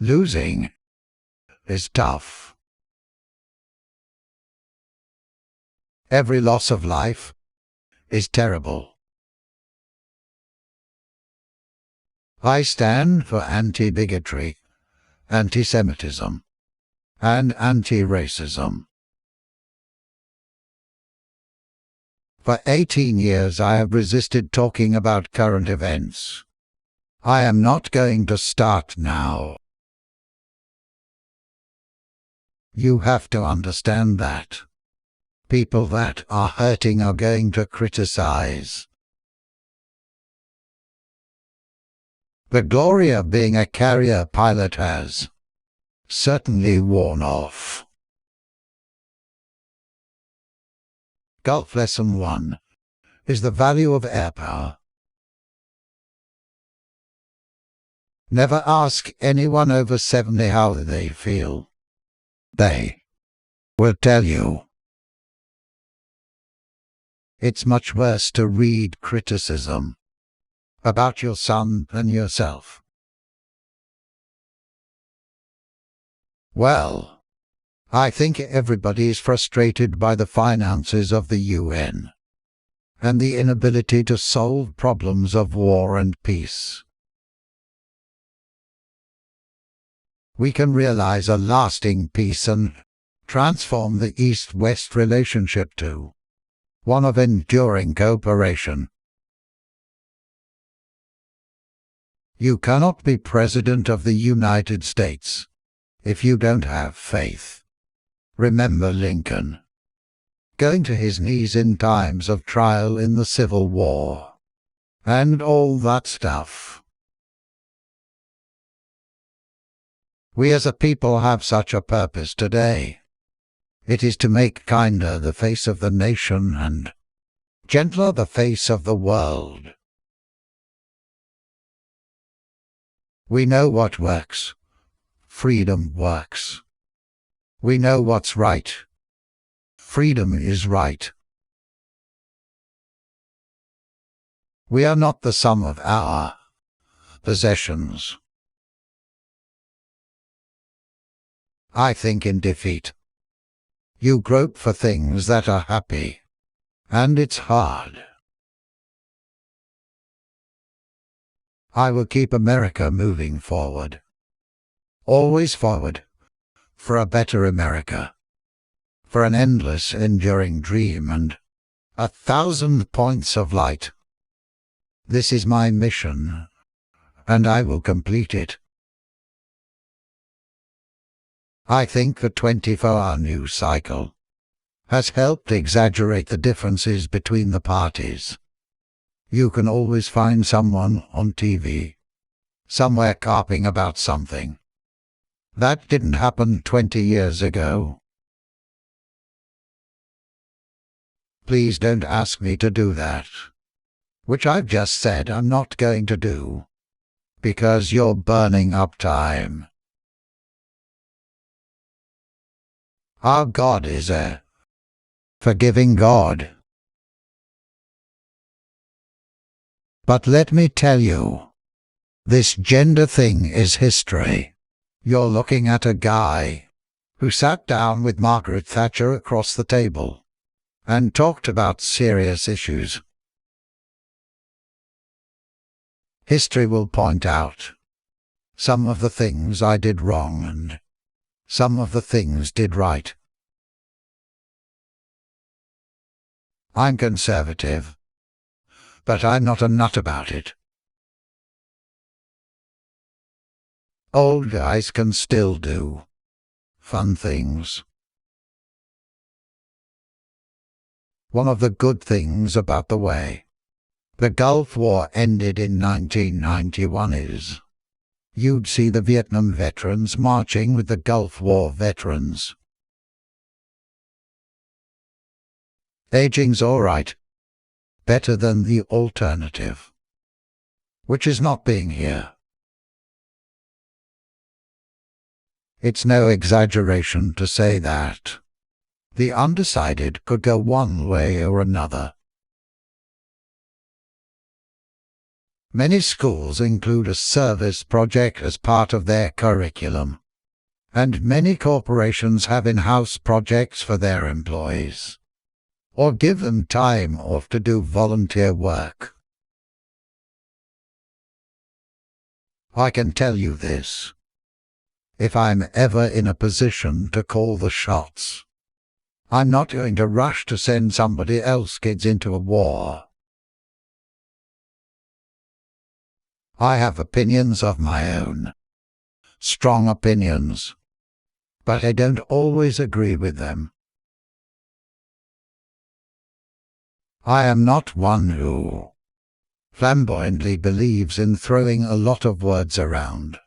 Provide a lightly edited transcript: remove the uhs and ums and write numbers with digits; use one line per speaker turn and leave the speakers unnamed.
Losing is tough. Every loss of life is terrible. I stand for anti-bigotry, anti-Semitism, and anti-racism. For 18 years I have resisted talking about current events. I am not going to start now. You have to understand that people that are hurting are going to criticize. The glory of being a carrier pilot has certainly worn off. Gulf Lesson 1 is the value of air power. Never ask anyone over 70 how they feel. They will tell you. It's much worse to read criticism about your son than yourself. Well, I think everybody is frustrated by the finances of the UN and the inability to solve problems of war and peace. We can realize a lasting peace and transform the East-West relationship to one of enduring cooperation. You cannot be President of the United States if you don't have faith. Remember Lincoln going to his knees in times of trial in the Civil War, and all that stuff. We as a people have such a purpose today. It is to make kinder the face of the nation and gentler the face of the world. We know what works. Freedom works. We know what's right. Freedom is right. We are not the sum of our possessions. I think in defeat, you grope for things that are happy, and it's hard. I will keep America moving forward. Always forward. For a better America. For an endless, enduring dream and 1,000 points of light. This is my mission, and I will complete it. I think the 24-hour news cycle has helped exaggerate the differences between the parties. You can always find someone on TV, somewhere carping about something. That didn't happen 20 years ago. Please don't ask me to do that, which I've just said I'm not going to do, because you're burning up time. Our God is a forgiving God. But let me tell you, this gender thing is history. You're looking at a guy who sat down with Margaret Thatcher across the table and talked about serious issues. History will point out some of the things I did wrong and some of the things did right. I'm conservative, but I'm not a nut about it. Old guys can still do fun things. One of the good things about the way the Gulf War ended in 1991 is you'd see the Vietnam veterans marching with the Gulf War veterans. Aging's all right. Better than the alternative, which is not being here. It's no exaggeration to say that the undecided could go one way or another. Many schools include a service project as part of their curriculum, and many corporations have in-house projects for their employees, or give them time off to do volunteer work. I can tell you this. If I'm ever in a position to call the shots, I'm not going to rush to send somebody else's kids into a war. I have opinions of my own, strong opinions, but I don't always agree with them. I am not one who flamboyantly believes in throwing a lot of words around.